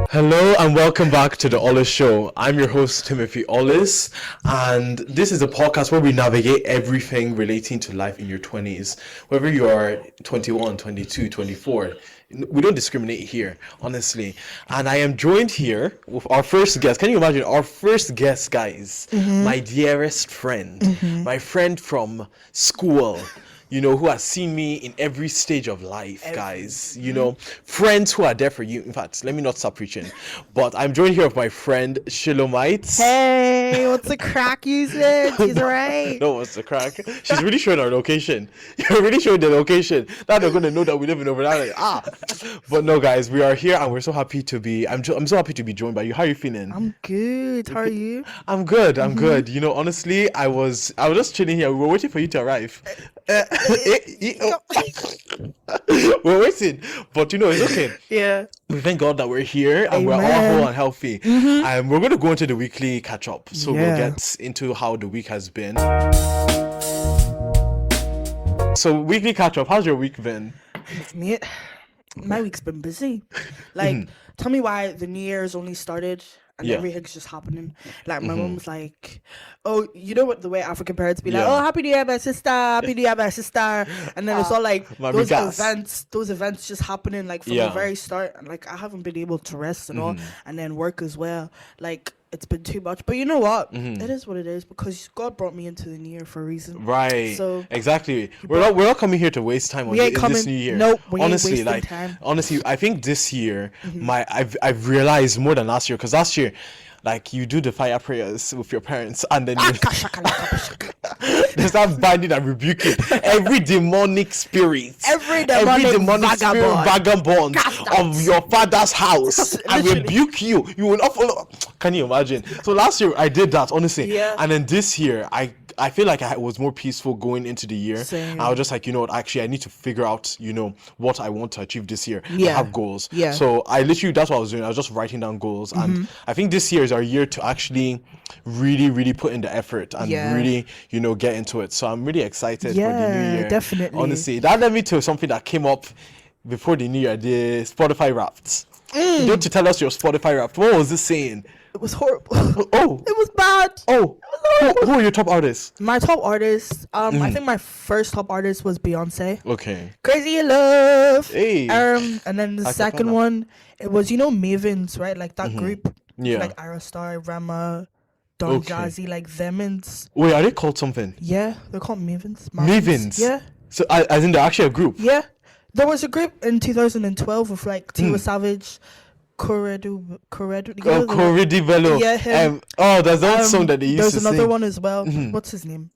Hello and welcome back to the Ollis show. I'm your host Timothy Ollis, and this is a podcast where we navigate everything relating to life in your 20s. Whether you are 21, 22, 24, we don't discriminate here, honestly. And I am joined here with our first guest. Can you imagine our first guest, guys? My dearest friend, my friend from school. Who has seen me in every stage of life, guys. Friends who are there for you. In fact, let me not stop preaching. But I'm joined here with my friend Shilomite. Hey, what's the crack, you said? She's right. No, what's the crack? She's really showing our location. You're really showing the location. Now they're going to know that we live in over there. But no, guys, we are here and we're so happy to be, I'm so happy to be joined by you. How are you feeling? I'm good. How are you? I'm good. I'm good. Honestly, I was just chilling here. We were waiting for you to arrive. We're waiting, but it's okay. Yeah. We thank God that we're here and we're all whole and healthy. And we're going to go into the weekly catch up. So we'll get into how the week has been. So weekly catch up. How's your week been? My week's been busy. Tell me why the New Year's only started. And everything's just happening. Like, my mom was like, oh, you know what, the way African parents be like, oh, Happy New Year, my sister, Happy New Year, my sister. And then it's all like, those events just happening, like, from the very start. And, like, I haven't been able to rest and all. And then work as well. Like, it's been too much. But you know what? It is what it is, because God brought me into the new year for a reason. Right. So exactly. We're not coming here to waste time in this new year. Nope. We ain't wasting time. Honestly, I think this year I've realized more than last year, because last year, like, you do the fire prayers with your parents and then they start binding and rebuking every demonic spirit, every demonic spirit vagabond of your father's house and rebuke you. You will not follow. Can you imagine? So last year I did that, honestly. And then this year I feel like I was more peaceful going into the year. Same. I was just like, actually I need to figure out, what I want to achieve this year. I have goals. So I literally, that's what I was doing. I was just writing down goals. And I think this year is our year to actually really, really put in the effort and really, get into it. So I'm really excited for the new year. Definitely. Honestly, that led me to something that came up before the new year, the Spotify Wrapped. You need to tell us your Spotify Wrapped. What was it saying? It was horrible. Oh. It was bad. Oh. Who are your top artists? My top artists, I think my first top artist was Beyonce. Okay. Crazy in Love. Hey. And then the second one, it was, Mavens, right? Like that group. Yeah. Like Aerostar, Rema, Don Jazzy, like them and... Wait, are they called something? Yeah, they're called Mavens. Mavens? Yeah. So, as in they're actually a group? Yeah. There was a group in 2012 with like Tiwa Savage, Corredu. Corridivelo. Yeah, him. There's that song that they used to sing. There's another one as well. What's his name?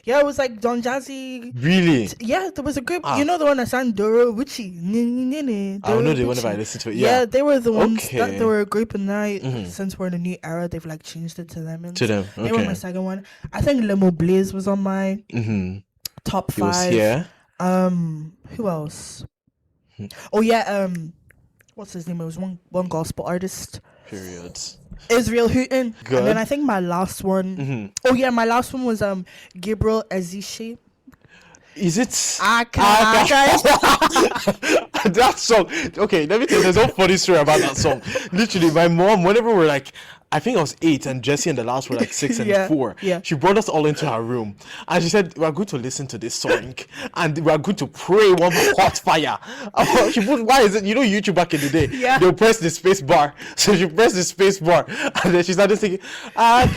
Yeah, it was like Don Jazzy. Really? Yeah, there was a group. You know the one that sang Doro Witchy? I don't know the one if I listen to it. Yeah, they were the ones that they were a group, and now since we're in a new era, they've like changed it to them. Okay. They were my second one. I think Limo Blaze was on my top 5. Yeah. Who else? Oh yeah, what's his name? It was one gospel artist. Period. Israel Houghton. Good. And then I think my last one. Oh yeah, my last one was Gabriel Ezishe. Is it? Okay. That song. Okay, let me tell you, there's a funny story about that song. Literally, my mom, whenever we're like, I think I was 8 and Jesse and the last were like 6 and 4. Yeah. She brought us all into her room and she said, we're going to listen to this song and we're going to pray one hot fire. She put, why is it, YouTube back in the day, they'll press the space bar. So she pressed the space bar and then she started singing, that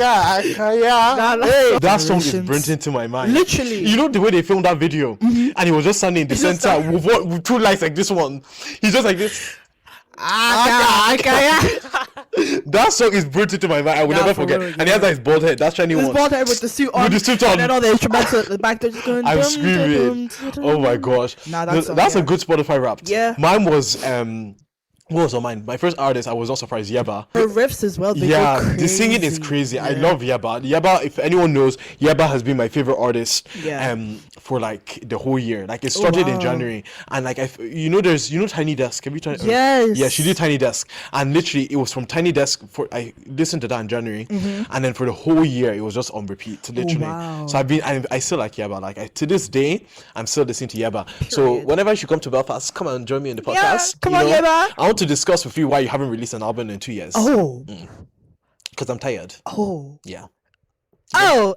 song is burnt into my mind. Literally. You know the way they filmed that video and he was just standing in the center with 2 lights like this one. He's just like this. That song is burnt into my mind. I will never forget. And he has his bald head. That's shiny one. His bald head with the suit on. With the suit on. And then all the instruments at the back, they're just going. I'm screaming. Oh my gosh. That's a good Spotify Wrapped. Yeah. Mine was what was on mine? My first artist, I was not surprised, Yaba. Her riffs as well, they go crazy. The singing is crazy. I love Yaba. Yaba, if anyone knows, Yaba has been my favorite artist for like the whole year. Like it started in January, and like there's Tiny Desk. Have you tried? Yes. Yeah, she did Tiny Desk, and literally it was from Tiny Desk I listened to that in January, and then for the whole year it was just on repeat, literally. So I still like Yaba. Like to this day, I'm still listening to Yaba. Period. So whenever she come to Belfast, come and join me in the podcast. Yeah, come on, Yaba. I want want to discuss with you why you haven't released an album in 2 years. Oh. Because I'm tired. Oh. Yeah. Oh.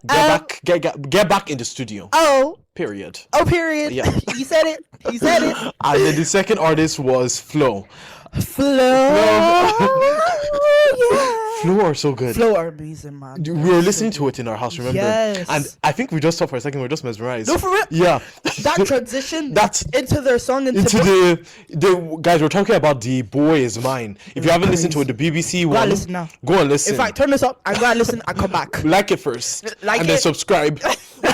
Get back in the studio. Oh. Period. Oh, period. Yeah. You said it. You said it. And then the second artist was Flo. Flo. Yeah. Flo are so good. Flo are amazing, man. We were listening to it in our house, remember? Yes. And I think we just stopped for a second. We were just mesmerized. No, for real. Yeah. That transition That's into their song, into the guys. We're talking about The Boy Is Mine. If you haven't listened to it, the BBC Go one, and listen now. go and listen. In fact, turn this up and go and listen and come back. Like it first, Like and then it. subscribe,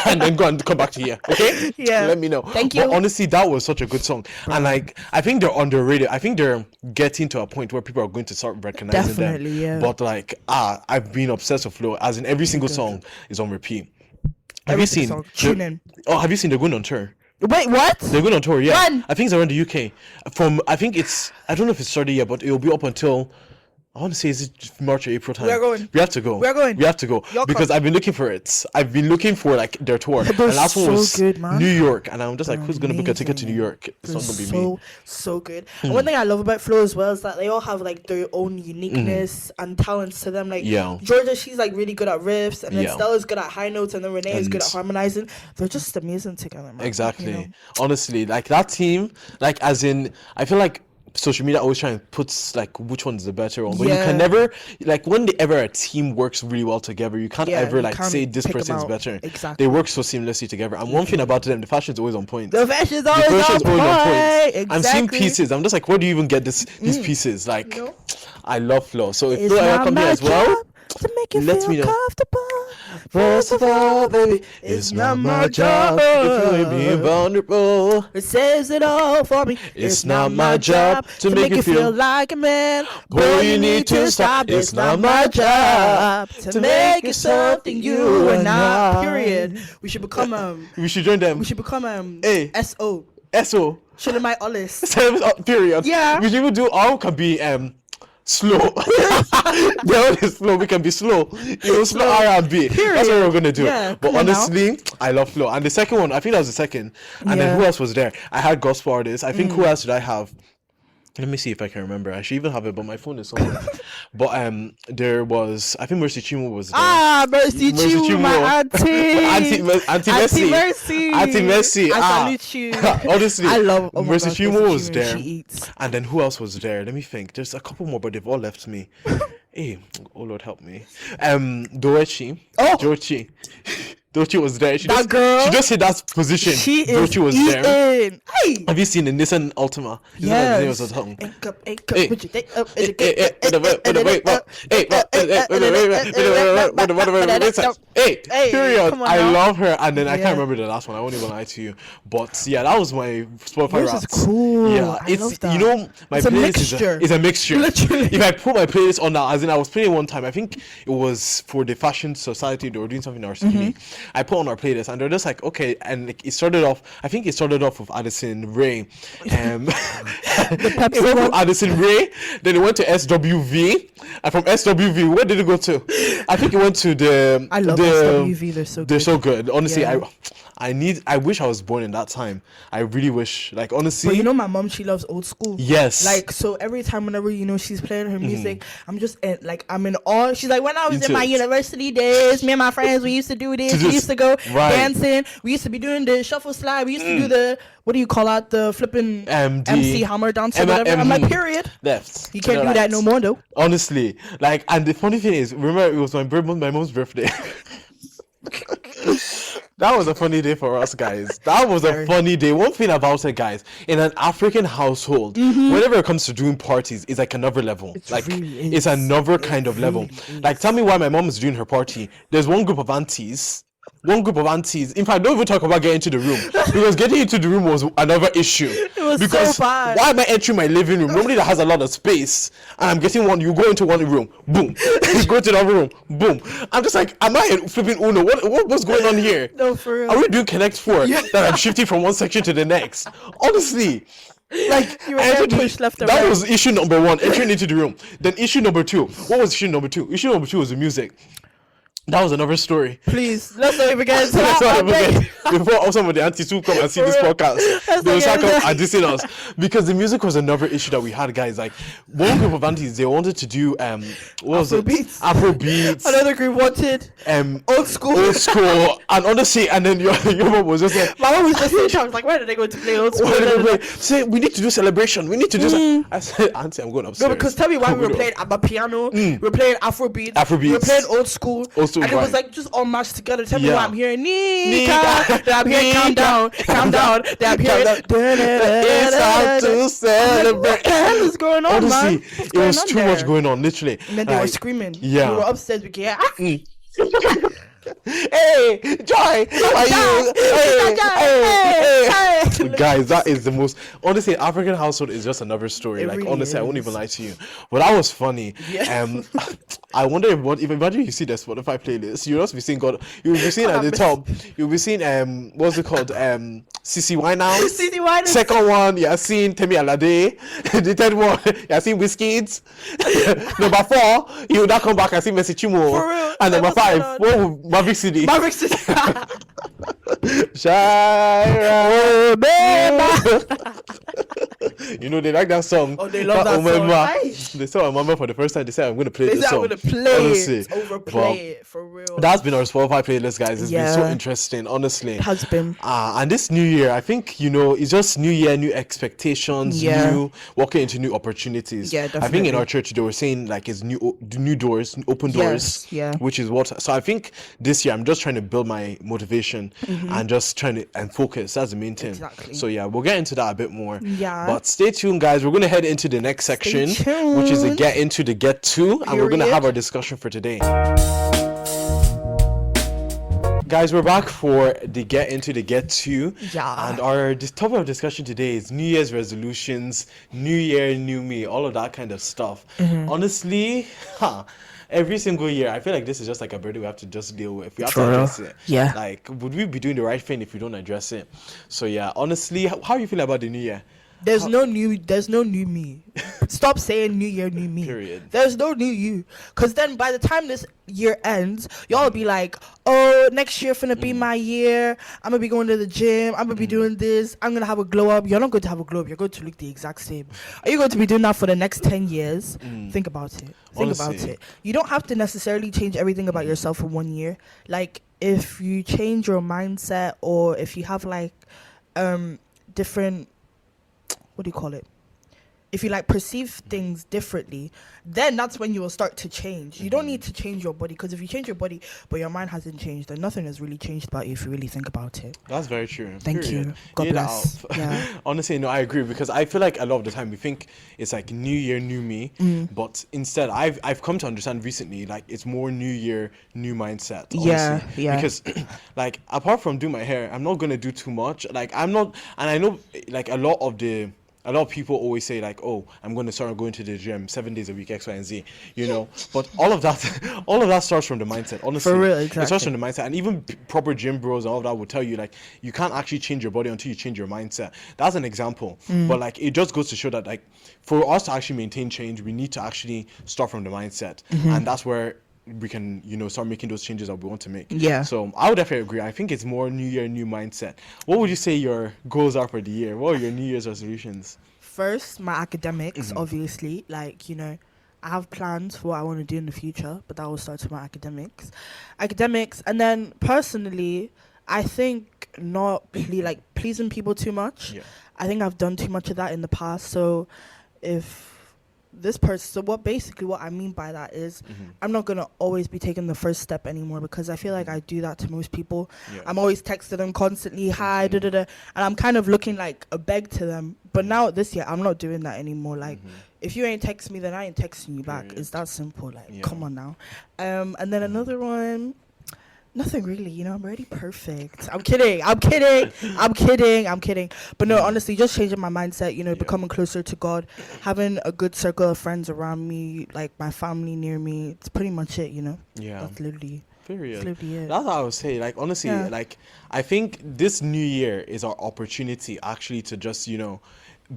and then go and come back to here. Okay? Yeah. Let me know. Thank But you. honestly, that was such a good song, and like I think they're underrated. I think they're getting to a point where people are going to start recognizing Definitely, them. yeah. But like, I've been obsessed with Flo, as in every single song is on repeat. Have Every you single seen? song. Tune in. Oh, have you seen they're going on tour? Wait, what? They're going on tour, yeah. When? I think it's around the UK. I think I don't know if it's started yet, but it'll be up until, I want to say, is it March or April time? We are going. We have to go. We are going. We have to go. You'll Because come. I've been looking for it. I've been looking for like their tour. And They're last one so was good, man. New York. And I'm just like, who's going to book a ticket to New Amazing. York? It's not going to be so me. so good. And one thing I love about Flo as well is that they all have like their own uniqueness and talents to them. Like Yeah. Georgia, she's like really good at riffs, and then Yeah. Stella's good at high notes, and then Renee is good And- at harmonizing. They're just amazing together, man. Exactly. You know? Honestly, like that team, like as in, I feel like social media always try and puts like which one's the better one, but you Yeah. can never, like when ever a team works really well together, you can't Yeah, ever you like can't say this pick 'em person's out. better. Exactly. They work so seamlessly together. And one thing about them, the fashion's always on point. The fashion's The always fashion's on always point. Exactly. I'm seeing Exactly. pieces. I'm just like, where do you even get these pieces? Like, No. I love Flo. So if It's Flo ever not come here my as well, job to make you let feel me know. comfortable. first of all, baby, it's not my job if you're being vulnerable. It says it all for me. It's not my job to make you feel like a man. Boy, you need to stop. It's not my job to make you something you are not. Period. We should become We should join them. We should become Hey. SO. SO. Should my Ollis. Period. Yeah. We should even do all can be slow. The one is slow. We can be slow. Slow R&B. That's what we're gonna do. Yeah, but come on now. honestly, I love Flo. And the second one, I think that was the second. And then Yeah. who else was there? I had gospel artists. I think who else did I have? Let me see if I can remember. I should even have it, but my phone is somewhere. But there was, I think Mercy Chinwo was there. Mercy Chinwo, my auntie. Auntie Mercy. Mercy. Auntie Mercy. I salute you. Honestly, I love Mercy gosh, Chinwo was Mercy Chinwo, there. She eats. And then who else was there? Let me think. There's a couple more, but they've all left me. Hey, oh Lord, help me. Doechi. Oh. Doechi. Doechi was there. That girl. She just hit that position. She is Doechi was there. eating. Hey. Have you seen the Nissan Altima? Yes. The song. Hey. Hey, period. come on I now. love her, and then I Yeah. can't remember the last one. I won't even lie to you, but yeah, that was my Spotify Yours is Wrapped. cool. Yeah, I it's love that. you know my It's a playlist mixture. is a mixture. Literally. If I put my playlist on now, as in I was playing one time, I think it was for the Fashion Society. They were doing something in our city. I put on our playlist, and they're just like, okay, and like, it started off. I think it started off with Addison Rae. It went from Addison Rae, then it went to SWV, and from SWV, where did it go to? I think it went to the. I love the, SWV. They're so good. They're so good. Honestly, Yeah. I wish I was born in that time. I really wish. Like honestly. But you know, my mom, she loves old school. Yes. Like, so every time, whenever, you know, she's playing her music, I'm just I'm in awe. She's like, when I was Into in my it. university days, me and my friends, we used to do this. To We this- used to go right. dancing. We used to be doing the shuffle slide. We used to do the, what do you call that? The flipping MC hammer dance or whatever. I'm like, period. Left. You can't do that no more, though. Honestly, like, and the funny thing is, remember it was my mom's birthday. That was a funny day for us, guys. That was a funny day. One thing about it, guys, in an African household, whenever it comes to doing parties, it's like another level. really it's is. another kind of level. Like, tell me why my mom is doing her party. There's one group of aunties. In fact, don't even talk about getting into the room, because getting into the room was another issue. It was so because bad. why am I entering my living room? Nobody that has a lot of space, and I'm getting one. You go into one room, boom. You go to the other room, boom. I'm just like, am I flipping Uno? What's going on here? No, for real. Are we doing Connect 4 that I'm shifting from one section to the next? Honestly. Like, You were I entered getting pushed left and that right. was issue number one, entering into the room. Then issue number two. What was issue number two? Issue number two was the music. That was another story. Please, let's not even get into Let's not that. even get- Before some of the aunties who come and see this podcast, they will start come and dissing us, because the music was another issue that we had, guys. Like, one group of aunties, they wanted to do what was it? Afrobeats. Another group wanted old school. And honestly, and then your mom was just like, my mom was just saying, I was like, where did they go to play old school? Say, we need to do celebration. We need to do. I said, auntie, I'm going upstairs. No, because tell me why we were playing a piano, we were playing Afrobeats, we were playing old school, and it was like just all mashed together. Tell me why I'm hearing Nika, then I'm hearing calm down, then I'm hearing it's time to celebrate. What the hell is going on, honestly, man? What's it was on too there? much going on, literally. And then they were screaming. Yeah. We were upstairs. We could hear. Hey, Joy, how are you? Hey. Guys, that is the most. Honestly, African household is just another story. It like, really honestly, I won't is. even lie to you. But that was funny. Yeah. I wonder if imagine you see the Spotify playlist, you'll just be seeing God. You'll be seeing at the top. You'll be seeing what's it called? CC Winehouse. CC Winehouse. Second one, you're seeing Temi Alade. The third one, you're seeing Wizkids. Number 4, you will now come back and see Messi Chimo. For real. And number 5, what would Maverick City? Maverick City. Shira. You know, they like that song. Oh, they love that song. They saw Mama for the first time. They said, I'm going to play They this said, song. I'm going to play Honestly. it. Overplay it, for real. That's been our Spotify playlist, guys. It's been so Yeah. interesting, honestly. It has been. And this new year, I think, it's just new year, new expectations, new walking into new opportunities. Yeah, I think definitely. in our church, they were saying, like, it's new doors, open doors. Yes, yeah. Which is what. So I think this year, I'm just trying to build my motivation and just trying to and focus. That's the main thing. Exactly. So yeah, we'll get into that a bit more. Yeah. But stay tuned, guys. We're going to head into the next section, which is the tuned. get into the get to. And we're going to Period. have our discussion for today. Guys, we're back for the get into the get to. Yeah. And our topic of discussion today is New Year's resolutions, New Year, new me, all of that kind of stuff. Honestly, every single year, I feel like this is just like a burden we have to just deal with. We have to address it. Yeah. Like, would we be doing the right thing if we don't address it? So yeah, honestly, how are you feeling about the new year? There's no new me. Stop saying new year, new me. Period. There's no new you. Because then by the time this year ends, y'all be like, oh, next year finna be my year. I'm gonna be going to the gym. I'm gonna be doing this. I'm gonna have a glow up. You're not going to have a glow up. You're going to look the exact same. Are you going to be doing that for the next 10 years? Think about it. Think about Honestly. it. You don't have to necessarily change everything about yourself in 1 year. Like, if you change your mindset, or if you have like different, what do you call it? If you like perceive things differently, then that's when you will start to change. You don't need to change your body, because if you change your body but your mind hasn't changed, then nothing has really changed about you if you really think about it. That's very true. Thank Period. you. God Get bless. out. Yeah. Honestly, no, I agree, because I feel like a lot of the time we think it's like new year, new me, but instead I've come to understand recently, like, it's more new year, new mindset. Honestly. Yeah. Because like, apart from doing my hair, I'm not gonna do too much. Like, I'm not, and I know like a lot of people always say like, oh, I'm going to start going to the gym 7 days a week, X, Y, and Z, but all of that starts from the mindset, honestly. For real, It starts exactly. from the mindset. And even proper gym bros and all of that will tell you, like, you can't actually change your body until you change your mindset. That's an example. But like, it just goes to show that, like, for us to actually maintain change, we need to actually start from the mindset. And that's where we can, start making those changes that we want to make. Yeah. So I would definitely agree. I think it's more new year, new mindset. What would you say your goals are for the year? What are your New Year's resolutions? First, my academics, obviously. Like, I have plans for what I want to do in the future, but that will start with my academics. And then personally, I think not pleasing people too much. Yeah. I think I've done too much of that in the past. So what I mean by that is I'm not going to always be taking the first step anymore, because I feel like I do that to most people. Yeah. I'm always texting them constantly, hi, and I'm kind of looking like a beg to them. But now this year, I'm not doing that anymore. Like, if you ain't text me, then I ain't texting you back. Period. It's that simple. Like, Yeah. come on now. And then another one, nothing really, I'm already perfect. I'm kidding. But no, honestly, just changing my mindset, becoming closer to God, having a good circle of friends around me, like my family near me. It's pretty much it, Yeah. That's literally Period. That's literally it. That's what I would say. Like, honestly, Yeah. like, I think this new year is our opportunity actually to just,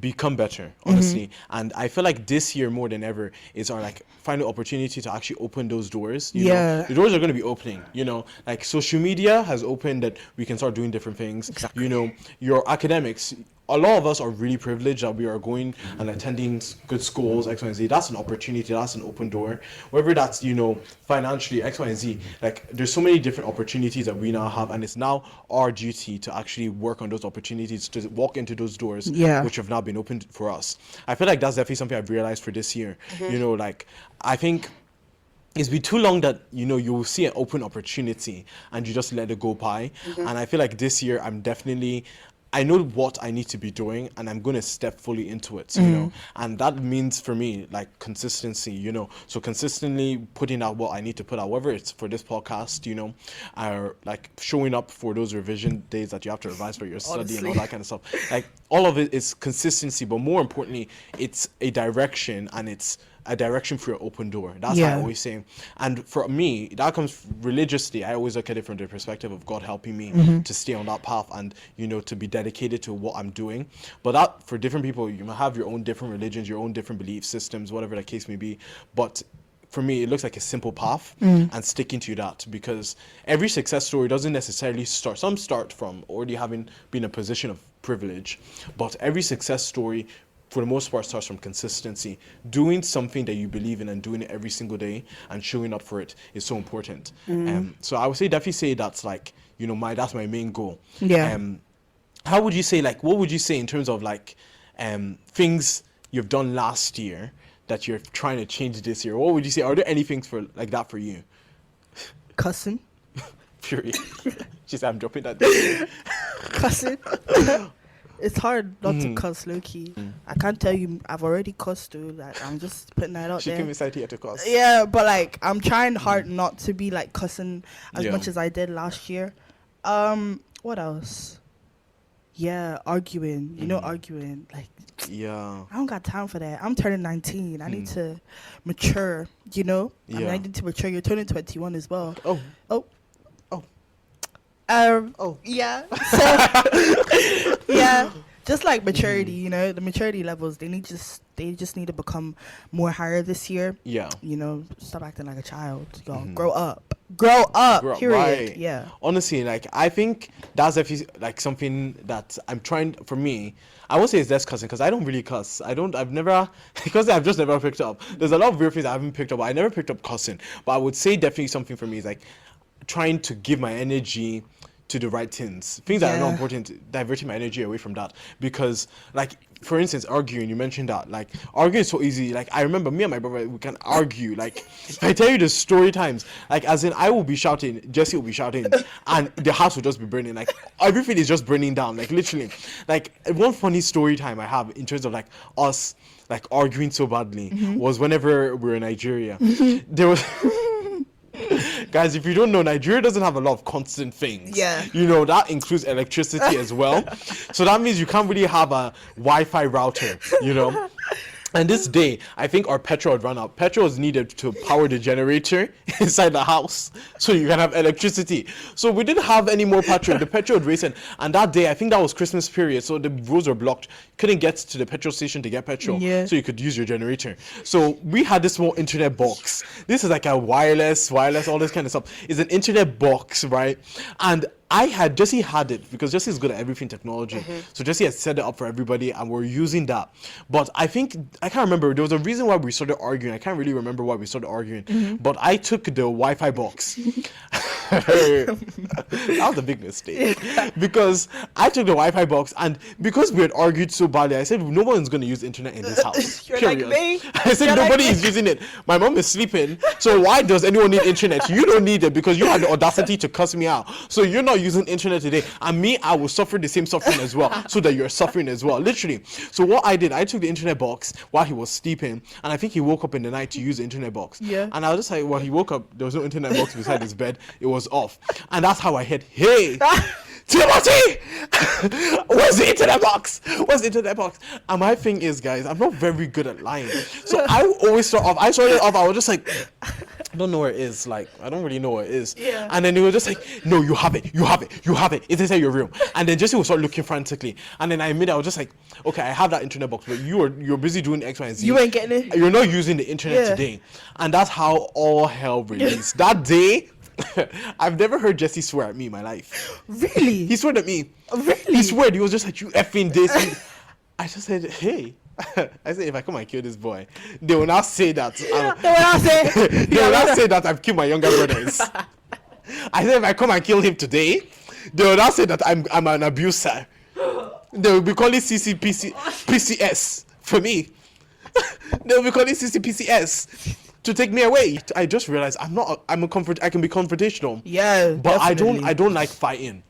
become better, honestly. And I feel like this year more than ever is our like final opportunity to actually open those doors. You know, the doors are going to be opening, you know, like social media has opened that we can start doing different things. Exactly. You know, your academics, a lot of us are really privileged that we are going and attending good schools, X, Y, and Z. That's an opportunity. That's an open door. Whether that's, you know, financially, X, Y, and Z. Like, there's so many different opportunities that we now have, and it's now our duty to actually work on those opportunities, to walk into those doors, which have now been opened for us. I feel like that's definitely something I've realized for this year. You know, like, I think it's been too long that, you know, you will see an open opportunity and you just let it go by. And I feel like this year I know what I need to be doing, and I'm going to step fully into it, you know, and that means for me, like, consistency, you know, so consistently putting out what I need to put out, whether it's for this podcast, you know, or like showing up for those revision days that you have to revise for your study and all that kind of stuff. Like, all of it is consistency, but more importantly, it's a direction, and it's a direction for your open door. That's how I always say. And for me, that comes religiously. I always look at it from the perspective of God helping me to stay on that path and, you know, to be dedicated to what I'm doing. But that, for different people, you might have your own different religions, your own different belief systems, whatever the case may be. But for me, it looks like a simple path, and sticking to that, because every success story doesn't necessarily start. Some start from already having been in a position of privilege, but every success story, for the most part, starts from consistency. Doing something that you believe in and doing it every single day and showing up for it is so important. So I would definitely say that's like, you know, that's my main goal. How would you say, like, what would you say in terms of like things you've done last year that you're trying to change this year? What would you say? Are there any things for like that for you? Cussing. Period. She said, I'm dropping that. Cussing. It's hard not to cuss, low-key. I can't tell you, I've already cussed, dude. Like, I'm just putting that out there. She came inside here to cuss. Yeah, but like, I'm trying hard not to be like cussing as much as I did last year. What else? Yeah, arguing. You know, arguing. Like, I don't got time for that. I'm turning 19. I need to mature, you know? I mean, I need to mature. You're turning 21 as well. Yeah. So, yeah, just like maturity, you know, the maturity levels, they just need to become more higher this year. Yeah. You know, stop acting like a child. Grow up. Period. Right. Yeah. Honestly, like, I think that's like something that I'm trying, for me, I won't say it's less cussing, because I don't really cuss. Because I've just never picked up. There's a lot of weird things I haven't picked up. I never picked up cussing. But I would say definitely something for me is like trying to give my energy to the right things that are not important, diverting my energy away from that. Because, like, for instance, arguing, you mentioned that, like, arguing is so easy. Like, I remember me and my brother, we can argue. Like, if I tell you the story times, like, as in, I will be shouting, Jesse will be shouting, and the house will just be burning. Like, everything is just burning down, like, literally. Like, one funny story time I have in terms of, like, us, like, arguing so badly was whenever we were in Nigeria. There was... Guys, if you don't know, Nigeria doesn't have a lot of constant things. Yeah. You know, that includes electricity as well. So that means you can't really have a Wi-Fi router, you know. And this day, I think our petrol had run out. Petrol is needed to power the generator inside the house so you can have electricity. So we didn't have any more petrol. The petrol had racing. And that day, I think that was Christmas period, so the roads were blocked. Couldn't get to the petrol station to get petrol, so you could use your generator. So we had this small internet box. This is like a wireless, all this kind of stuff. It's an internet box, right? And Jesse had it, because Jesse is good at everything technology. So Jesse had set it up for everybody, and we're using that. But I can't remember, there was a reason why we started arguing. I can't really remember why we started arguing. But I took the Wi-Fi box. That was a big mistake. Because I took the Wi-Fi box, and because we had argued so badly, I said, no one's going to use internet in this house. You're period. Like me. I said, nobody is using it. My mom is sleeping, so why does anyone need internet? You don't need it, because you had the audacity to cuss me out. So you're not using internet today, and me, I will suffer the same suffering as well, so that you're suffering as well, literally. So what I did, I took the internet box while he was sleeping, and I think he woke up in the night to use the internet box. And I was just like, well, he woke up, there was no internet box beside his bed, it was off. And that's how I hit, hey, Timothy, where's the internet box? And my thing is, guys, I'm not very good at lying. So I always start off, I was just like, don't know where it is. Like, I don't really know where it is. Yeah. And then they were just like, no, you have it. It's inside your room. And then Jesse would start looking frantically. And then I was just like, okay, I have that internet box, but you're busy doing X, Y, and Z. You ain't getting it. You're not using the internet today. And that's how all hell released. That day, I've never heard Jesse swear at me in my life. Really? He swore at me. Really? He swore. He was just like, you effing this. I just said, hey. I said, if I come and kill this boy, they will now say that. They will now say that I've killed my younger brothers. I said, if I come and kill him today, they will now say that I'm an abuser. They will be calling PCS for me. They will be calling PCS to take me away. I just realized I can be confrontational. Yeah, but definitely. I don't like fighting.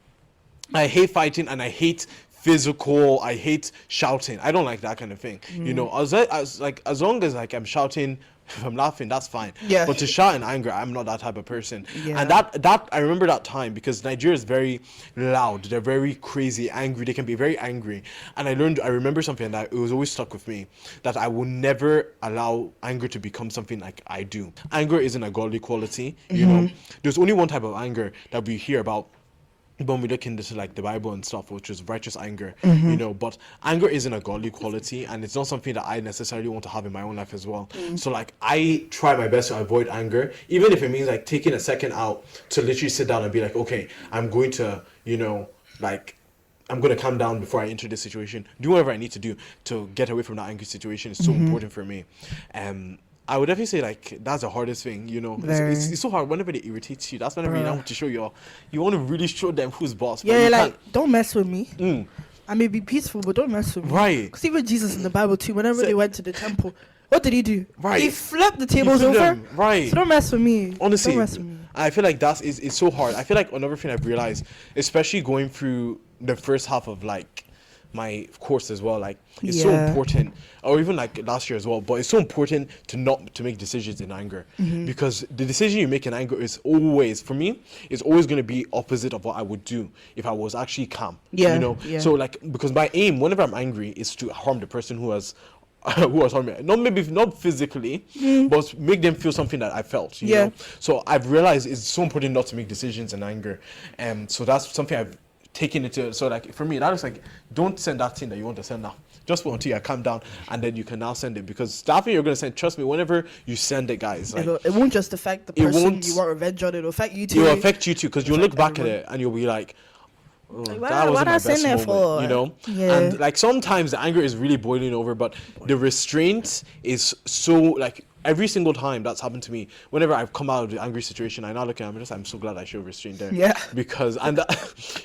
I hate fighting, and I hate physical. I hate shouting. I don't like that kind of thing. You know, as long as like I'm shouting, if I'm laughing, that's fine. Yeah. But to shout in anger, I'm not that type of person. Yeah. And that I remember that time, because Nigeria is very loud. They're very crazy, angry. They can be very angry. And I remember something that it was always stuck with me, that I will never allow anger to become something like I do. Anger isn't a godly quality. You know, there's only one type of anger that we hear about when we look into like the Bible and stuff, which is righteous anger, you know, but anger isn't a godly quality, and it's not something that I necessarily want to have in my own life as well. So like, I try my best to avoid anger, even if it means like taking a second out to literally sit down and be like, okay, I'm going to, you know, like, I'm going to calm down before I enter this situation, do whatever I need to do to get away from that angry situation. It's so important for me. I would definitely say like that's the hardest thing, you know. It's so hard whenever they irritate you. That's whenever you want to show you want to really show them who's boss. Yeah, you're like, don't mess with me. I may be peaceful, but don't mess with me. Right. Because even Jesus in the Bible too, whenever they went to the temple, what did he do? Right. He flipped the tables over. Them. Right. So don't mess with me. Honestly, don't mess with me. I feel like it's so hard. I feel like another thing I've realized, especially going through the first half of like my course as well, like it's so important, or even like last year as well, but it's so important to not to make decisions in anger, because the decision you make in anger is always, for me, is always going to be opposite of what I would do if I was actually calm. You know, so like, because my aim whenever I'm angry is to harm the person who has harmed me, not physically, but make them feel something that I felt, you know. So I've realized it's so important not to make decisions in anger, and so that's something I've taking it to. So like for me, that is like, don't send that thing that you want to send now. Just wait until you calm down, and then you can now send it, because that thing you're going to send, trust me, whenever you send it, guys, like, it won't just affect the person you want revenge on, it'll affect you too. It will affect you too, because you'll look back at it and you'll be like, oh, like, that wasn't my best moment, you know. And like sometimes the anger is really boiling over, but the restraint is so like, every single time that's happened to me, whenever I've come out of the angry situation, I now look at it, I'm so glad I showed restraint there. Yeah. Because, and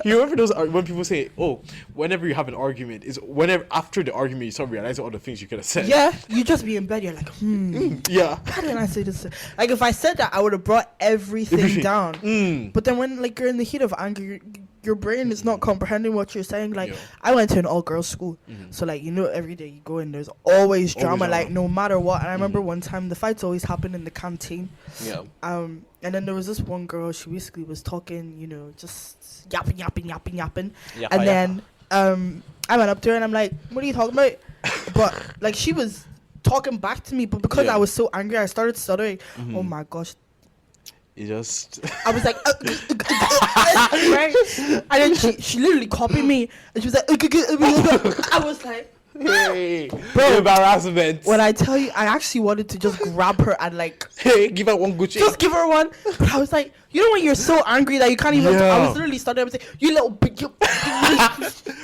you remember those, when people say, oh, whenever you have an argument, is whenever after the argument you start realizing all the things you could have said. Yeah, you just be in bed, you're like, yeah. How didn't I say this? Like, if I said that, I would have brought everything down. But then when, like, you're in the heat of anger, your brain is not comprehending what you're saying. Like, I went to an all-girls school, so like, you know, every day you go in, there's always drama, like no matter what. And I remember one time the fights always happened in the canteen. And then there was this one girl, she basically was talking, you know, just yapping. And then I went up to her and I'm like, what are you talking about? But like, she was talking back to me, but because I was so angry, I started stuttering. Oh my gosh. You just I was like right? And then she literally copied me, and she was like I was like, hey, bro, embarrassment. When I tell you, I actually wanted to just grab her and like, hey, give her one Gucci. Just give her one. But I was like, you know when you're so angry that you can't even. I was literally starting. I was like, you little bitch.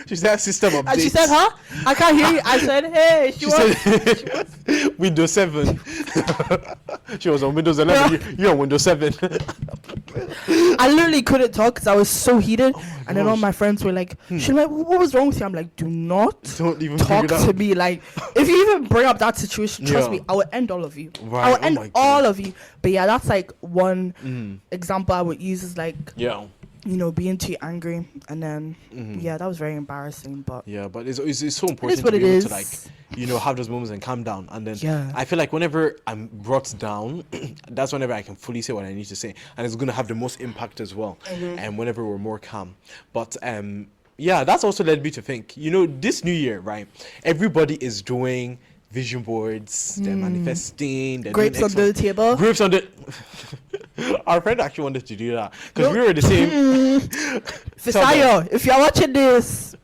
She said system update. And she said, huh? I can't hear you. I said, hey. She was Windows 7. She was on Windows 11. You're on Windows 7. I literally couldn't talk because I was so heated. And then all my friends were like, she's like, what was wrong with you? I'm like, don't even talk to me. Like, if you even bring up that situation, trust me, I will end all of you. Right. I will end all of you. But yeah, that's like one example I would use, is like, you know, being too angry. And then that was very embarrassing. But but it's so important to be able to, like, you know, have those moments and calm down. And then I feel like whenever I'm brought down, that's whenever I can fully say what I need to say, and it's going to have the most impact as well. And whenever we're more calm. But that's also led me to think, you know, this new year, right, everybody is doing vision boards, they're manifesting, they're Grapes doing under the table. Grapes on the. Our friend actually wanted to do that because we were the same. Fisayo, if you're watching this,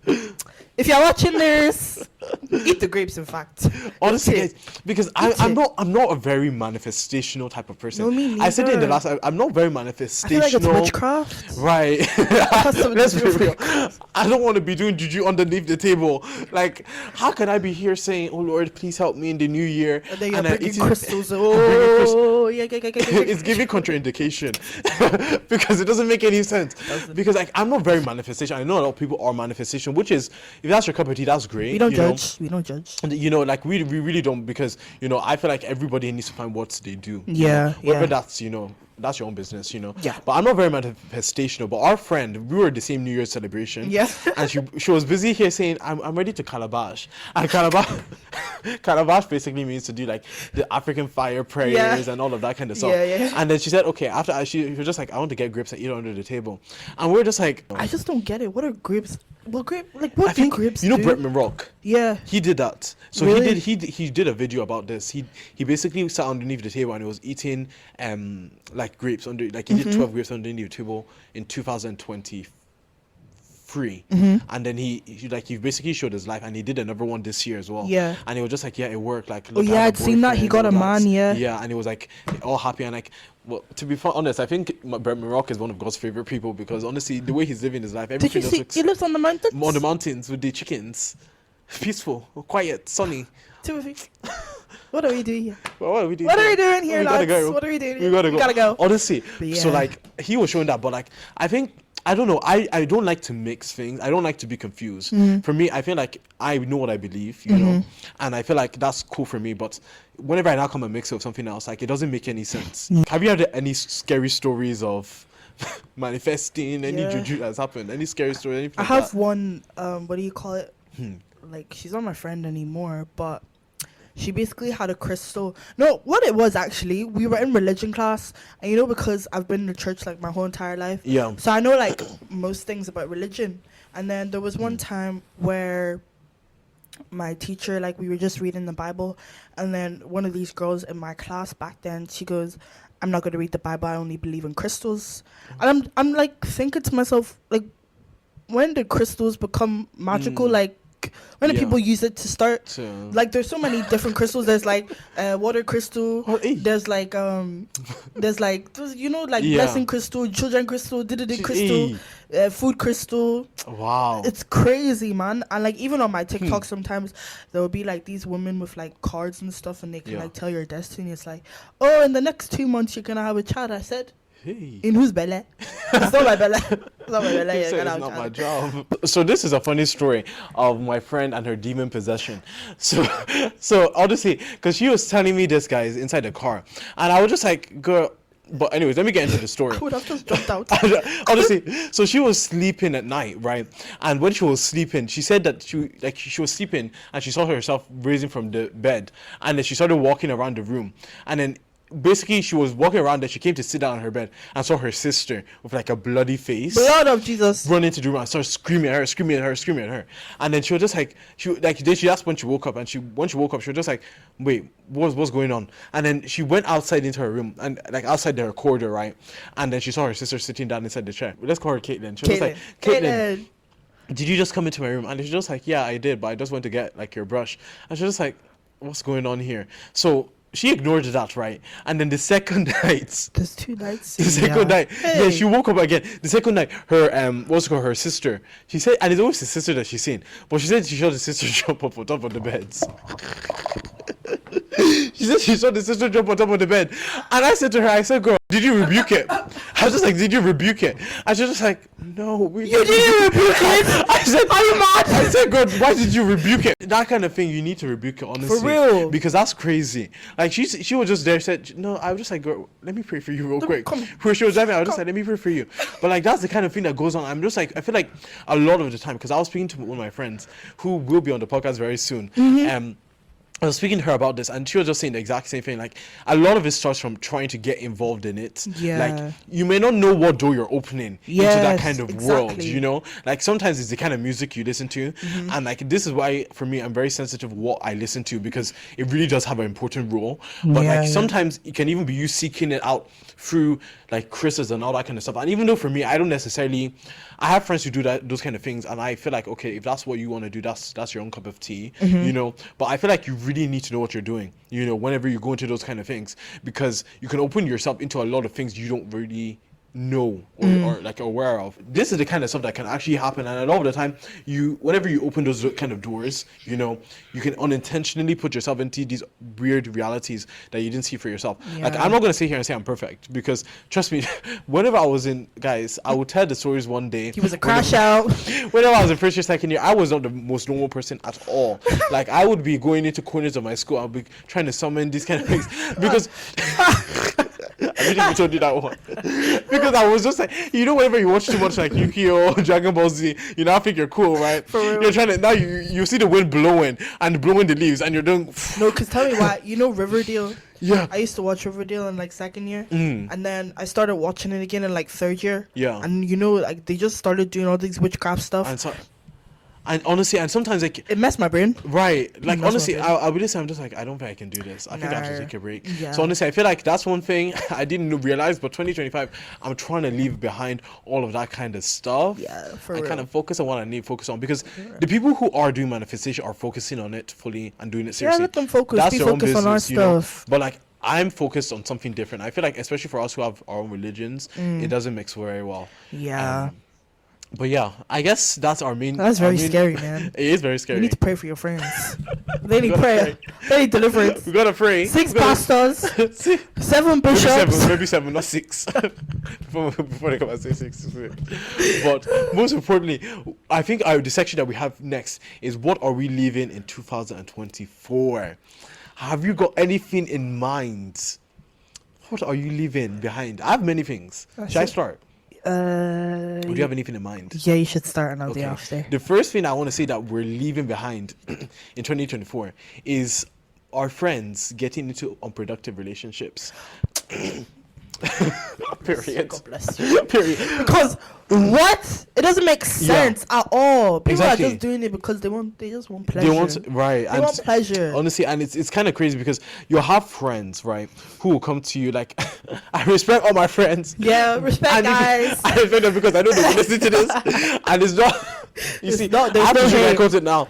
eat the grapes. In fact, honestly, guys, because I'm not a very manifestational type of person. No, me neither. I said it in the last. I'm not very manifestational. I feel like it's witchcraft. Right. Let's be real. I don't want to be doing juju underneath the table. Like, how can I be here saying, "Oh Lord, please help me in the new year"? And then you're bringing crystals. Oh, yeah. It's giving contraindication because it doesn't make any sense. Because like I'm not very manifestation. I know a lot of people are manifestation, which is if that's your cup of tea, that's great. We don't judge. We don't judge. And, like we really don't, because I feel like everybody needs to find what they do. Yeah. Whether that's that's your own business. Yeah. But I'm not very manifestational. But our friend, we were at the same New Year's celebration. Yeah. And she was busy here saying, I'm ready to calabash. And calabash basically means to do like the African fire prayers and all of that kind of stuff. Yeah. And then she said, okay, after she was just like, I want to get grapes and eat it under the table. And we're just like, I just don't get it. What are grapes? Well, what do grapes do? Bretman Rock. Yeah. He did that. So really? he did a video about this. He basically sat underneath the table and he was eating like grapes under, like he did 12 grapes underneath the table in 2023. And then he basically showed his life, and he did another one this year as well. Yeah. And he was just like, yeah, it worked. Like, I'd seen that. He got a man. Yeah, and he was like all happy and like. Well, to be honest, I think Bretman Rock is one of God's favorite people, because honestly, the way he's living his life, everything Did you see? He lives on the mountains. On the mountains with the chickens, peaceful, quiet, sunny. Timothy, what are we doing here? Well, what are we doing? What are we doing here, lads? Go. What are we doing here? We gotta go. Honestly, yeah. So like he was showing that, but like I think. I don't know. I don't like to mix things. I don't like to be confused. For me, I feel like I know what I believe, you know, and I feel like that's cool for me. But whenever I now come and mix it with something else, like it doesn't make any sense. Have you had any scary stories of manifesting? Any juju that's happened? Any scary story? Anything I like have that? one. What do you call it? Like, she's not my friend anymore, but she basically had a crystal. No, what it was actually, we were in religion class, and because I've been in church like my whole entire life, so I know like most things about religion. And then there was one time where my teacher, like, we were just reading the Bible, and then one of these girls in my class back then, she goes, I'm not going to read the Bible, I only believe in crystals. And I'm like thinking to myself, like, when did crystals become magical? Like, when do people use it to start? Like, there's so many different crystals. There's like water crystal. There's like blessing crystal, children crystal, crystal, food crystal. Wow, it's crazy, man. And like, even on my TikTok, sometimes there will be like these women with like cards and stuff, and they can like tell your destiny. It's like, oh, in the next 2 months you're gonna have a child. I said, in whose belly? It's not my belly. It's not my belly. It's not my job. So this is a funny story of my friend and her demon possession. So honestly, because she was telling me this, guys, inside the car, and I was just like, girl. But anyways, let me get into the story. I would have just jumped out. Honestly, so she was sleeping at night, right? And when she was sleeping, she said that she was sleeping and she saw herself raising from the bed, and then she started walking around the room, and then basically she was walking around and she came to sit down on her bed and saw her sister with like a bloody face, blood of Jesus, run into the room and started screaming at her. And then she was just like, then she asked when she woke up, and when she woke up she was just like, wait, what's going on? And then she went outside into her room, and like outside their corridor, right? And then she saw her sister sitting down inside the chair. Let's call her Caitlin. She was like, Caitlin, did you just come into my room? And she's just like, yeah, I did, but I just went to get like your brush. And she was just like, what's going on here? So she ignored that, right? And then the second night, there's 2 nights. The second night, she woke up again. The second night, her her sister. She said, and it's always the sister that she's seen, but she said she saw the sister jump up on top of the beds. She said she saw the sister jump on top of the bed, and I said to her, I said, girl, did you rebuke it? I was just like, did you rebuke it? And she was just like, no, you didn't rebuke it. I said, are you mad? I said, girl, why did you rebuke it? That kind of thing, you need to rebuke it, honestly. For real. Because that's crazy. Like, she was just there, said, no, I was just like, girl, let me pray for you real quick. Where she was driving, I was just like, let me pray for you. But like, that's the kind of thing that goes on. I'm just like, I feel like a lot of the time, because I was speaking to one of my friends who will be on the podcast very soon, I was speaking to her about this, and she was just saying the exact same thing. Like, a lot of it starts from trying to get involved in it. Yeah. Like, you may not know what door you're opening into that kind of world, you know? Like, sometimes it's the kind of music you listen to. And, like, this is why, for me, I'm very sensitive to what I listen to, because it really does have an important role. But, like, sometimes it can even be you seeking it out through, like, Chris's and all that kind of stuff. And even though, for me, I don't necessarily... I have friends who do those kind of things, and I feel like, okay, if that's what you want to do, that's your own cup of tea, you know. But I feel like you really need to know what you're doing, you know, whenever you go into those kind of things, because you can open yourself into a lot of things you don't really know or like aware of. This is the kind of stuff that can actually happen, and a lot of the time, whenever you open those kind of doors, you know, you can unintentionally put yourself into these weird realities that you didn't see for yourself. Like, I'm not gonna sit here and say I'm perfect, because trust me, whenever I was in, guys, I would tell the stories one day. He was a crash out. Whenever I was in first year, second year, I was not the most normal person at all. Like, I would be going into corners of my school, I'll be trying to summon these kind of things, because I really even told you that one. Because I was just like, you know, whenever you watch too much like Yu-Gi-Oh, Dragon Ball Z, you now think you're cool, right? For real. You're trying to, now you see the wind blowing and blowing the leaves, and you're doing... No, because tell me why. You know Riverdale? Yeah. I used to watch Riverdale in like second year, and then I started watching it again in like third year. Yeah. And you know, like they just started doing all these witchcraft stuff. And honestly, and sometimes like it messed my brain. Right. Like honestly, I'll be listening, I'm just like, I don't think I can do this. I think I have to take a break. Yeah. So honestly, I feel like that's one thing I didn't realize, but 2025, I'm trying to leave behind all of that kind of stuff. Yeah, for real. real. Kind of focus on what I need to focus on, because the people who are doing manifestation are focusing on it fully and doing it seriously. Yeah, let them focus. That's Be their own focused business, on our you know? stuff. But like, I'm focused on something different. I feel like, especially for us who have our own religions, it doesn't mix very well. Yeah. But yeah, I guess that's our main... That's very scary, man. It is very scary. You need to pray for your friends. They need prayer. They need deliverance. We gotta pray. 6 pastors. 7 bishops. Maybe 7, not 6. before they come and say 6. But most importantly, I think the section that we have next is, what are we leaving in 2024? Have you got anything in mind? What are you leaving behind? I have many things. Should I start? Or do you have anything in mind? Yeah, you should start another day after. The first thing I want to say that we're leaving behind in 2024 is our friends getting into unproductive relationships. Period. God bless you. Period. Because what? It doesn't make sense at all. People Exactly. are just doing it because they just want pleasure. They want pleasure. Honestly, and it's kind of crazy, because you'll have friends, right, who will come to you like, I respect all my friends. Yeah, respect, guys. I respect them because I know they will listen to this, and it's not. You see, I have to sugarcoat it now,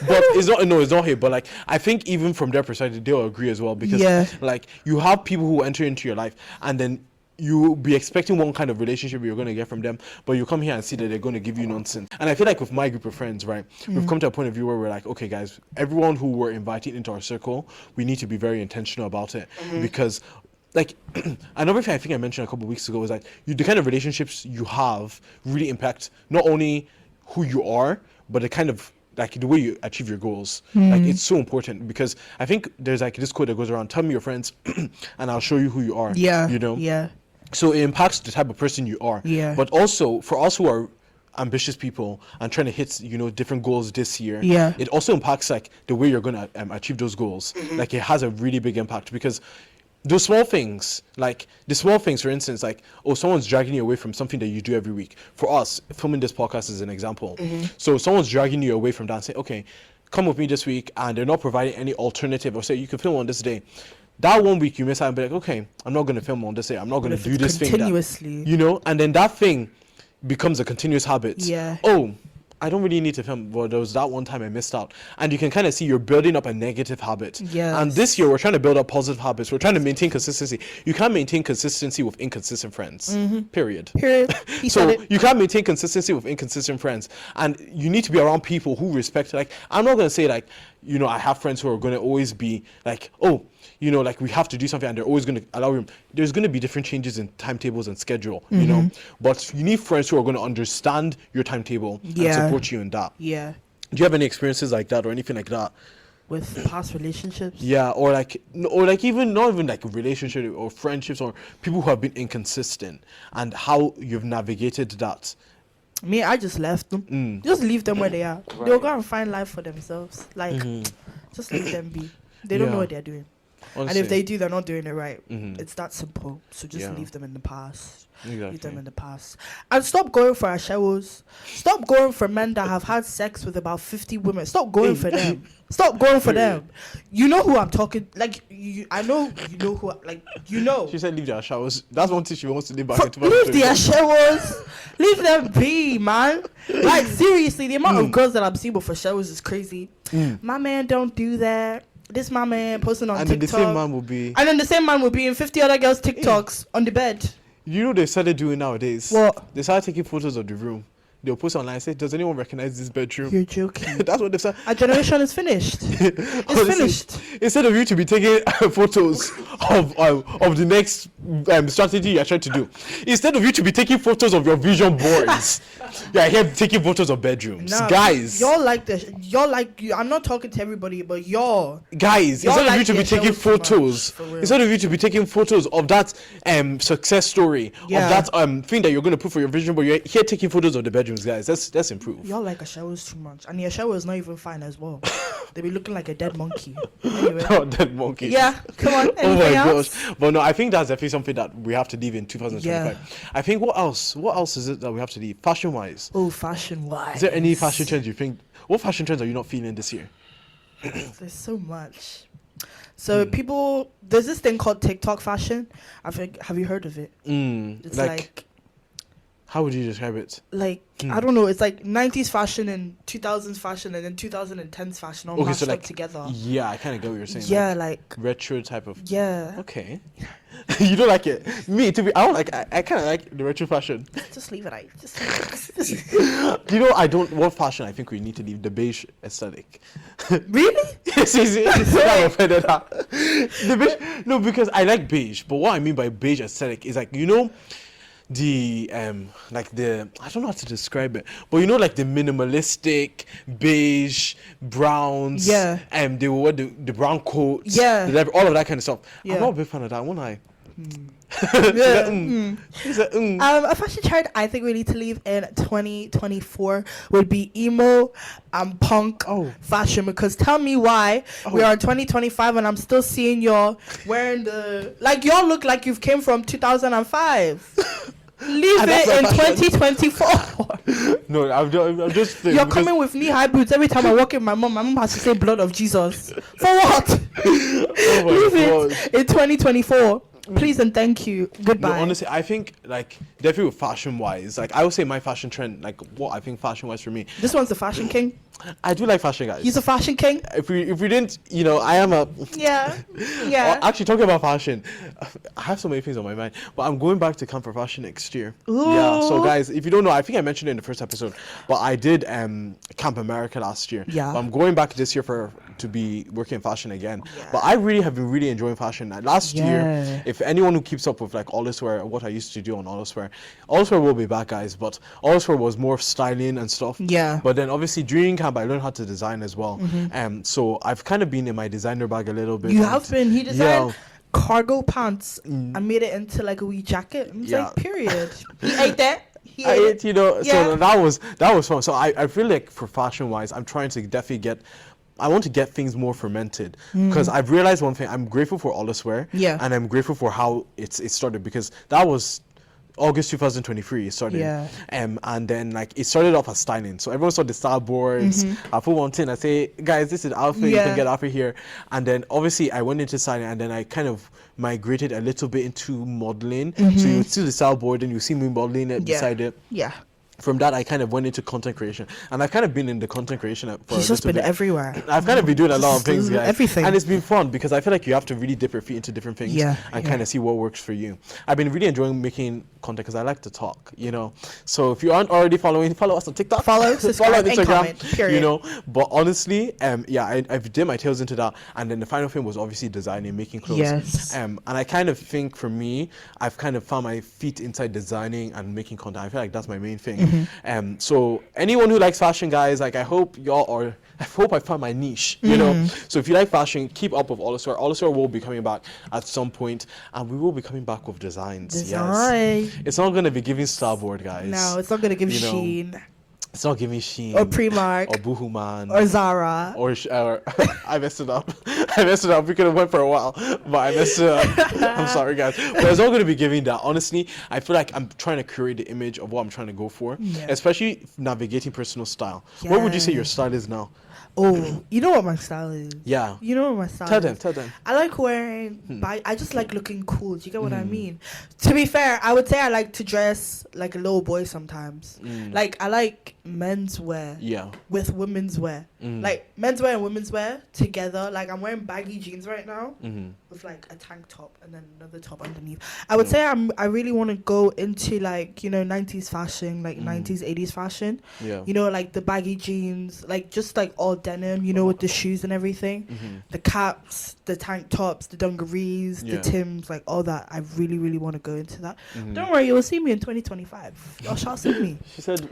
but it's not. No, it's not hate. But like, I think even from their perspective, they'll agree as well, because like, you have people who enter into your life, and then you be expecting one kind of relationship you're going to get from them, but you come here and see that they're going to give you nonsense. And I feel like with my group of friends, right, we've come to a point of view where we're like, okay, guys, everyone who we're inviting into our circle, we need to be very intentional about it, because like, another thing I think I mentioned a couple of weeks ago is that the kind of relationships you have really impact not only who you are, but the kind of like the way you achieve your goals. Like, it's so important, because I think there's like this quote that goes around: tell me your friends and I'll show you who you are. Yeah. You know? Yeah. So it impacts the type of person you are. Yeah. But also for us who are ambitious people and trying to hit, you know, different goals this year, it also impacts like the way you're going to achieve those goals. Like, it has a really big impact, because those small things, like the small things, for instance, like, oh, someone's dragging you away from something that you do every week. For us, filming this podcast is an example. So someone's dragging you away from that and say, okay, come with me this week, and they're not providing any alternative, or say, you can film on this day. That 1 week you miss out and be like, okay, I'm not going to film on this day. I'm not going to do this thing. Continuously. You know, and then that thing becomes a continuous habit. Yeah. Oh, I don't really need to film, but there was that one time I missed out. And you can kind of see you're building up a negative habit. Yes. And this year we're trying to build up positive habits. We're trying to maintain consistency. You can't maintain consistency with inconsistent friends. Period. So you can't maintain consistency with inconsistent friends. And you need to be around people who respect, like, I'm not going to say like, you know, I have friends who are going to always be like, oh, you know, like, we have to do something, and they're always going to allow you. There's going to be different changes in timetables and schedule, you know, but you need friends who are going to understand your timetable and support you in that. Yeah. Do you have any experiences like that or anything like that? With past relationships? Yeah, or even not even like a relationship or friendships, or people who have been inconsistent, and how you've navigated that. Me, I just left them. Just leave them where they are. They'll go and find life for themselves. Like, just leave them be. They don't know what they're doing. Honestly. And if they do, they're not doing it right. It's that simple. So just leave them in the past. Exactly. Leave them in the past. And stop going for ashewos. Stop going for men that have had sex with about 50 women. Stop going for them. Stop going for them. You know who I'm talking. Like, I know you know who. Like, you know. She said leave their showers. That's one thing she wants to leave back into. Leave the ashewos. Leave them be, man. Like, seriously, the amount of girls that I'm seeing for showers is crazy. My man don't do that. This my man posting on TikTok. And then the same man will be... And then the same man will be in 50 other girls' TikToks on the bed. You know they started doing nowadays? What? They started taking photos of the room. They'll post online and say, does anyone recognize this bedroom? You're joking. That's what they've said. Our generation is finished. It's finished. Instead of you to be taking photos of the next strategy you're trying to do, instead of you to be taking photos of your vision boards, you're here taking photos of bedrooms. Nah, guys. I'm not talking to everybody, but y'all. Guys, instead of you to be taking photos, instead of you to be taking photos of that success story, of that thing that you're going to put for your vision board, you're here taking photos of the bedrooms, guys. Let's improve. Y'all like a shower too much, and your shower is not even fine as well. They be looking like a dead monkey. Anyway. Dead monkey. Yeah, come on. Oh my else? gosh. But no, I think that's definitely something that we have to leave in 2025. I think what else is it that we have to leave fashion wise? Oh, fashion wise. Is there any fashion trends you think? What fashion trends are you not feeling this year? There's so much. So there's this thing called TikTok fashion. Have you heard of it? It's like how would you describe it? Like, I don't know. It's like 90s fashion and 2000s fashion and then 2010s fashion all mashed up together. Yeah, I kind of get what you're saying. Yeah, like retro type of. Yeah. Okay. You don't like it? Me, I don't like. I kind of like the retro fashion. Just leave it out. You know, I don't. What fashion I think we need to leave? The beige aesthetic. Really? Yes. I'm offended. The beige. No, because I like beige, but what I mean by beige aesthetic is like, you know, the I don't know how to describe it, but you know, like the minimalistic beige browns, they will wear the brown coats, all of that kind of stuff. I'm not a big fan of that, won't I? A fashion trend I think we need to leave in 2024 would be emo and punk fashion, because tell me why we are in 2025 and I'm still seeing y'all wearing y'all look like you've came from 2005. Leave it in 2024. No, I'm just you're coming with knee-high boots every time I walk in. My mom has to say blood of Jesus. For what? Leave it in 2024. Please and thank you. Goodbye. No, honestly, I think like definitely with fashion wise, like I would say my fashion trend, like what I think fashion wise for me. This one's the fashion king. I do like fashion, guys. He's a fashion king. If we didn't, you know, I am a yeah. Actually, talking about fashion, I have so many things on my mind, but I'm going back to camp for fashion next year. Ooh. Yeah. So guys, if you don't know, I think I mentioned it in the first episode, but I did Camp America last year. Yeah. But I'm going back this year to be working in fashion again. Yeah. But I really have been really enjoying fashion. Last year, if anyone who keeps up with like Ollis wear, what I used to do on Ollis wear will be back, guys. But Ollis wear was more styling and stuff. Yeah. But then obviously during camp, I learned how to design as well. So I've kind of been in my designer bag a little bit. You have been. He designed cargo pants and made it into like a wee jacket. It's like, period. He ate that. I ate, you know. So that was fun. So I feel like for fashion wise, I'm trying to definitely I want to get things more fermented, because I've realized one thing. I'm grateful for Ollis wear, and I'm grateful for how it started, because that was August 2023 it started. And then like it started off as styling. So everyone saw the style boards. I put one thing, I say, guys, this is the outfit, you can get out of here. And then obviously I went into styling, and then I kind of migrated a little bit into modeling. So you see the style board and you see me modeling it beside it. From that, I kind of went into content creation, and I've kind of been in the content creation for He's just been everywhere. I've kind of been doing a lot of things, guys. Everything. And it's been fun, because I feel like you have to really dip your feet into different things and kind of see what works for you. I've been really enjoying making content because I like to talk, you know. So if you aren't already following, follow us on TikTok. Follow, subscribe, on Instagram, and comment, period. You know. But honestly, I've dipped my tails into that, and then the final thing was obviously designing, making clothes. Yes. And I kind of think for me, I've kind of found my feet inside designing and making content. I feel like that's my main thing. So anyone who likes fashion, guys, like I hope I found my niche, you know. So if you like fashion, keep up with Ollis wear. Ollis wear will be coming back at some point, and we will be coming back with designs. Yes. It's not going to be giving starboard, guys. No, it's not going to give sheen. It's not giving Shein or Primark or Boohoo Man or Zara. or I messed it up. We could have went for a while, but I messed it up. I'm sorry, guys. But it's not going to be giving that. Honestly, I feel like I'm trying to curate the image of what I'm trying to go for, especially navigating personal style. What would you say your style is now? Oh, you know what my style is? Yeah. You know what my style is? Tell them. I like wearing, I just like looking cool. Do you get what I mean? To be fair, I would say I like to dress like a little boy sometimes. Like, I like men's wear with women's wear. Like, men's wear and women's wear together. Like, I'm wearing baggy jeans right now with, like, a tank top and then another top underneath. I would say I really want to go into, like, you know, 90s fashion, like 90s, 80s fashion. Yeah. You know, like the baggy jeans, like just like all denim, you know, with the shoes and everything. The caps, the tank tops, the dungarees, the Tims, like all that. I really, really want to go into that. Don't worry, you'll see me in 2025. Y'all shall see me. She said,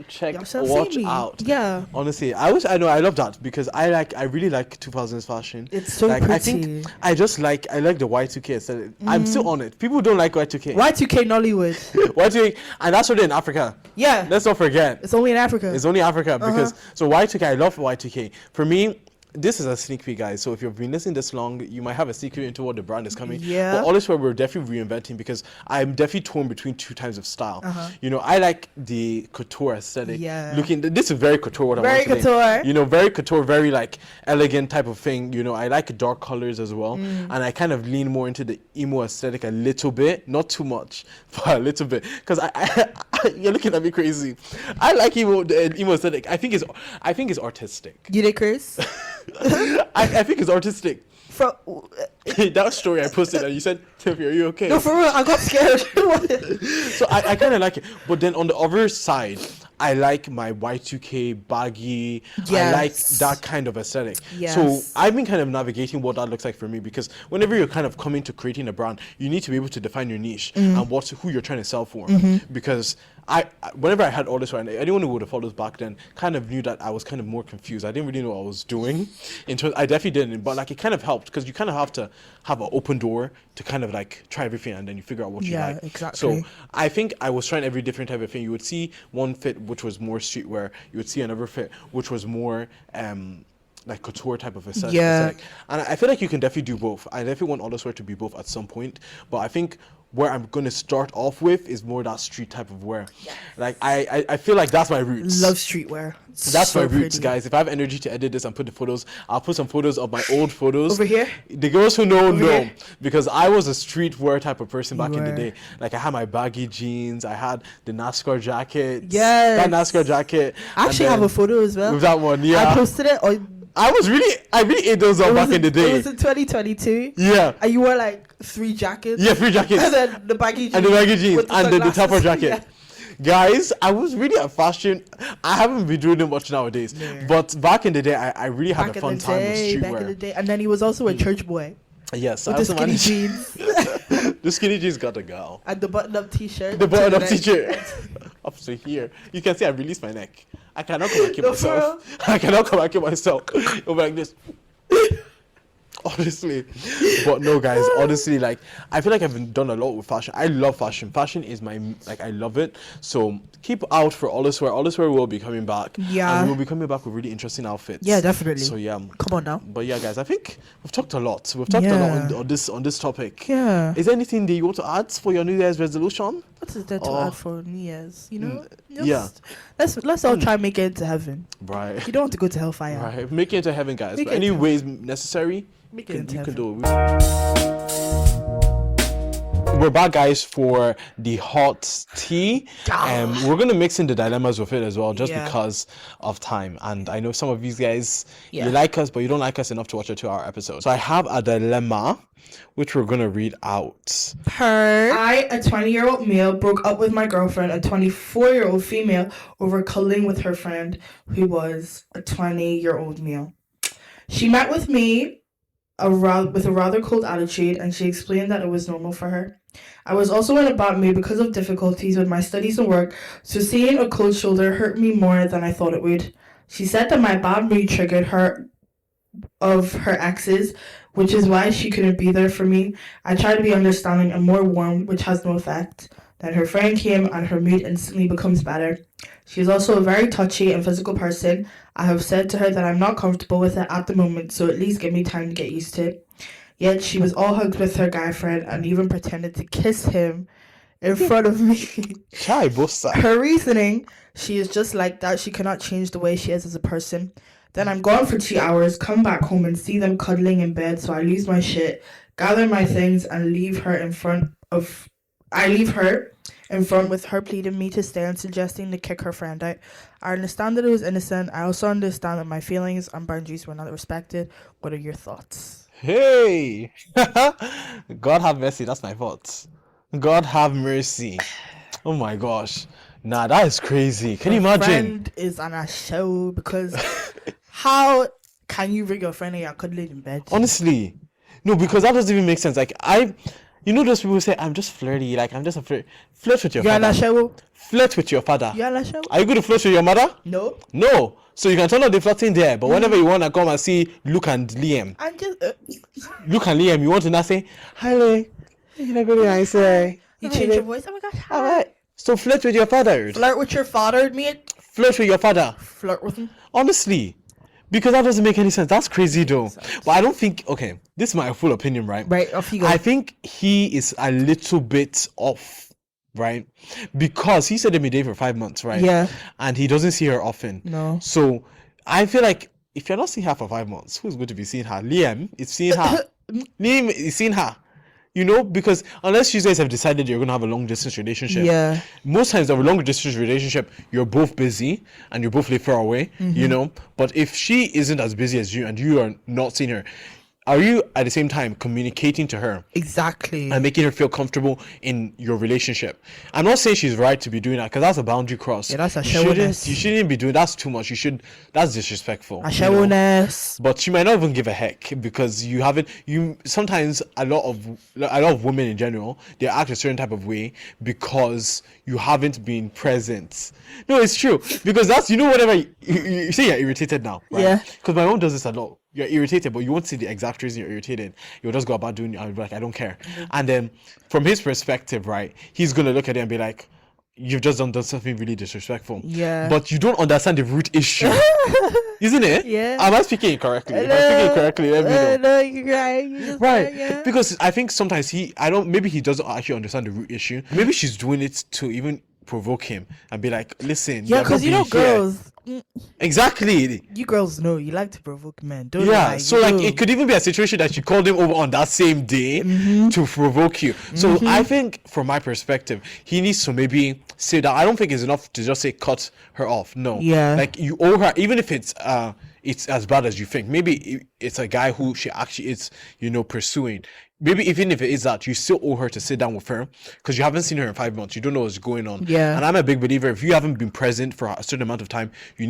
watch out. Yeah. Honestly, I love that because I really like 2000s fashion. It's so like, pretty. I think I like the Y2K aesthetic. I'm still on it. People don't like Y2K. Y2K Nollywood. Y2K, and that's what in Africa. Yeah. Let's not forget. It's only in Africa. Because so Y2K, I love Y2K. For me, this is a sneak peek, guys. So if you've been listening this long, you might have a secret into what the brand is coming. Yeah. But all this where we're definitely reinventing because I'm definitely torn between two types of style. You know, I like the couture aesthetic. Yeah. This is very couture. What very I'm today. couture. You know, very couture, very like elegant type of thing. You know, I like dark colors as well, and I kind of lean more into the emo aesthetic a little bit, not too much, but a little bit. Because you're looking at me crazy. I like emo aesthetic. I think it's artistic. You did, Chris? I think it's artistic. That story I posted and you said, Tiffy, are you okay? No, for real, I got scared. So I kind of like it. But then on the other side, I like my Y2K baggy. Yes. I like that kind of aesthetic. Yes. So I've been kind of navigating what that looks like for me because whenever you're kind of coming to creating a brand, you need to be able to define your niche and who you're trying to sell for. Because whenever I had all this, right, anyone who would have followed back then kind of knew that I was kind of more confused. I didn't really know what I was doing. I definitely didn't, but like it kind of helped because you kind of have to have an open door to kind of like try everything and then you figure out what you like. Exactly. So I think I was trying every different type of thing. You would see one fit which was more streetwear. You would see another fit which was more like couture type of aesthetic. And I feel like you can definitely do both. I definitely want all this wear to be both at some point, but I think where I'm going to start off with is more that street type of wear. Yes. Like I feel like that's my roots. Love streetwear. That's so my roots, guys. If I have energy to edit this and put the photos, I'll put some photos of my old photos. Over here? The girls who know, know. Because I was a streetwear type of person back in the day. Like I had my baggy jeans. I had the NASCAR jacket. Yes. That NASCAR jacket. I actually have a photo as well. With that one, yeah. I posted it on... I really ate those up back in the day. It was in 2022. Yeah. And you wore like 3 jackets. Yeah, 3 jackets. And then the baggy jeans. And the baggy jeans. And the tapper jacket. Yeah. Guys, I was really a fashion. I haven't been doing it much nowadays. Yeah. But back in the day, I really had a fun time with streetwear. Back in the day. And then he was also a church boy. Yes. With the skinny jeans. The skinny jeans got a girl. And the button-up t-shirt. The button-up t-shirt. Up to here. You can see I released my neck. I cannot come back in myself. I cannot come back in myself. Over like this. Honestly. But no, guys, honestly, like I feel like I've done a lot with fashion. I love fashion. Fashion is my, like, I love it. So keep out for Ollis wear. Ollis wear will be coming back. Yeah. And we'll be coming back with really interesting outfits. Yeah, definitely. So yeah. Come on now. But yeah, guys, I think we've talked a lot. We've talked a lot on this topic. Yeah. Is there anything that you want to add for your New Year's resolution? What is there to add for New Year's? You know? Yeah. Let's all try and make it into heaven. Right. You don't want to go to hellfire. Right. Make it into heaven, guys. But any ways necessary, you can do it. We're back, guys, for the hot tea. We're going to mix in the dilemmas with it as well, just because of time. And I know some of these guys, you like us, but you don't like us enough to watch a 2-hour episode. So I have a dilemma, which we're going to read out. I, a 20-year-old male, broke up with my girlfriend, a 24-year-old female, over cuddling with her friend, who was a 20-year-old male. She met with me with a rather cold attitude, and she explained that it was normal for her. I was also in a bad mood because of difficulties with my studies and work, so seeing a cold shoulder hurt me more than I thought it would. She said that my bad mood triggered her of her exes, which is why she couldn't be there for me. I tried to be understanding and more warm, which has no effect. Then her friend came and her mood instantly becomes better. She is also a very touchy and physical person. I have said to her that I'm not comfortable with it at the moment, so at least give me time to get used to it. Yet she was all hugged with her guy friend and even pretended to kiss him in front of me. Her reasoning, she is just like that. She cannot change the way she is as a person. Then I'm gone for 2 hours, come back home and see them cuddling in bed, so I lose my shit, gather my things and leave her in front with her pleading me to stay and suggesting to kick her friend out. I understand that it was innocent. I also understand that my feelings and boundaries were not respected. What are your thoughts? Hey, God have mercy. That's my thoughts. God have mercy. Oh my gosh. Nah, that is crazy. Can you imagine? Friend is on a show because how can you bring your friend and you're cuddling in bed? Honestly, no, because that doesn't even make sense. Like you know those people who say I'm just flirty. Like I'm just a flirt. Flirt with your father. You're on a show. Flirt with your father. You're on a show. Are you going to flirt with your mother? No. No. So you can turn on the flirting there, but whenever you want to come and see Luke and Liam, Luke and Liam, you want to now say, "Hi, Lee." You know, good I say. You change your voice. Oh my gosh. Hi. All right. So flirt with your father. Flirt with your father, mate. Flirt with your father. Flirt with him. Honestly, because that doesn't make any sense. That's crazy though. But I don't think. Okay, this is my full opinion, right? Right. Off you go. I think he is a little bit off. Right, because he said they've been dating for 5 months, right? Yeah. And he doesn't see her often. No. So I feel like if you're not seeing her for 5 months, who's going to be seeing her? Liam is seeing her. Liam is seeing her. You know, because unless you guys have decided you're going to have a long distance relationship, yeah. Most times of a long distance relationship, you're both busy and you both live far away. You know, but if she isn't as busy as you and you are not seeing her, are you at the same time communicating to her exactly and making her feel comfortable in your relationship? I'm not saying she's right to be doing that because that's a boundary cross. Yeah, that's a you shouldn't be doing that's too much. That's disrespectful. A showness. But she might not even give a heck because sometimes a lot of women in general, they act a certain type of way because you haven't been present. No, it's true because that's whenever you say you're irritated now, right? Yeah. Because my mom does this a lot. You're irritated, but you won't see the exact reason you're irritated. You'll just go about doing it and be like, I don't care. And then from his perspective, right, he's going to look at it and be like, you've just done something really disrespectful. Yeah. But you don't understand the root issue. Isn't it? Yeah. Am I speaking incorrectly? If I'm speaking incorrectly, let me know. No, you're right. Right. Yeah. Because I think sometimes maybe he doesn't actually understand the root issue. Maybe she's doing it to even provoke him and be like, listen. Yeah, because girls. Exactly. You girls know you like to provoke men, don't you? Yeah, so it could even be a situation that she called him over on that same day to provoke you. So I think from my perspective, he needs to maybe say that. I don't think it's enough to just say cut her off. No. Yeah. Like you owe her, even if it's as bad as you think. Maybe it's a guy who she actually is, pursuing. Maybe even if it is that, you still owe her to sit down with her because you haven't seen her in 5 months. You don't know what's going on. Yeah. And I'm a big believer, if you haven't been present for a certain amount of time, you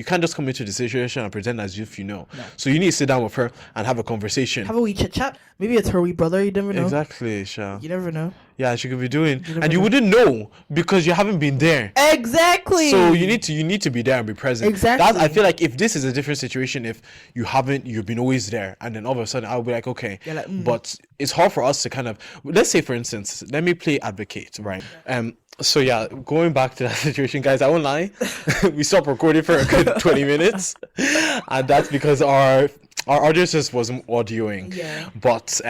can't just come into the situation and pretend as if you know. No. So you need to sit down with her and have a conversation. Have a wee chit chat. Maybe it's her wee brother, you never know. Exactly, Sha. You never know. Yeah, she could be doing, you wouldn't know because you haven't been there. Exactly. So you need to be there and be present. Exactly. I feel like if this is a different situation, if you've been always there, and then all of a sudden I'll be like, okay, but it's hard for us to kind of, let's say for instance, let me play advocate, right? So yeah, going back to that situation, guys, I won't lie, we stopped recording for a good 20 minutes, and that's because our audience just wasn't audioing. Yeah. But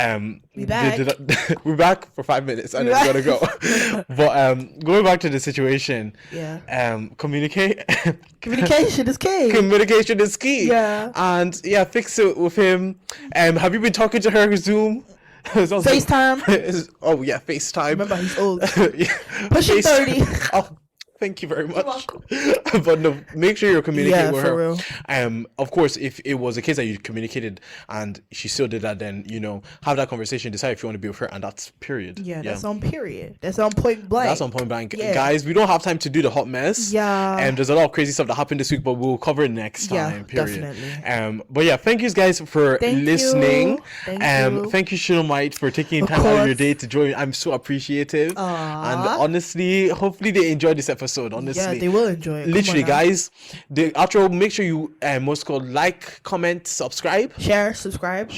we're back for 5 minutes and then we're gonna go. But going back to the situation. Yeah. Communication is key. Communication is key. Yeah. And yeah, fix it with him. Have you been talking to her Zoom? FaceTime. Oh yeah, FaceTime. Remember, he's old. Yeah. Pushing 30. Oh, thank you very much. But no, make sure you're communicating with her. Real. Of course, if it was a case that you communicated and she still did that, then have that conversation, decide if you want to be with her, and that's period. Yeah, that's on period. That's on point blank. That's on point blank. Yeah. Guys, we don't have time to do the hot mess. Yeah. And there's a lot of crazy stuff that happened this week, but we'll cover it next time. Period. Definitely. But yeah, thank you guys for listening. Thank you, Shunomite, for taking time out of your day to join. I'm so appreciative. Aww. And honestly, hopefully they enjoyed this episode episode, honestly. Yeah, they will enjoy it. Literally, guys, the outro, make sure you like, comment, subscribe. Share, subscribe.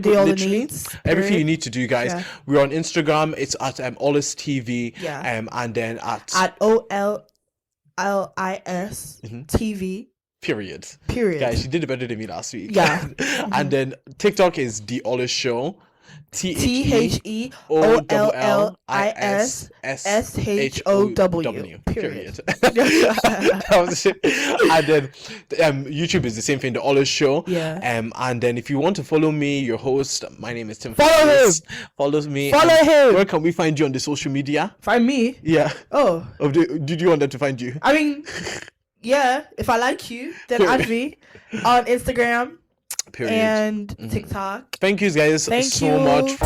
Do all literally. Needs, everything you need to do, guys. Yeah. We're on Instagram. It's at Ollis TV. Yeah. And then at OLLIS TV. Period. Guys, you did it better than me last week. Yeah. And then TikTok is The Ollis Show. TheOllisShow. Period. That was it. And then YouTube is the same thing, The Ollis Show. Yeah. And then if you want to follow me, your host, my name is Tim. Follow him. Follows me. Follow him. Where can we find you on the social media? Find me? Yeah. Oh. Did you want them to find you? I mean, yeah. If I like you, then add me on Instagram. Period. And TikTok. Thank you guys so much.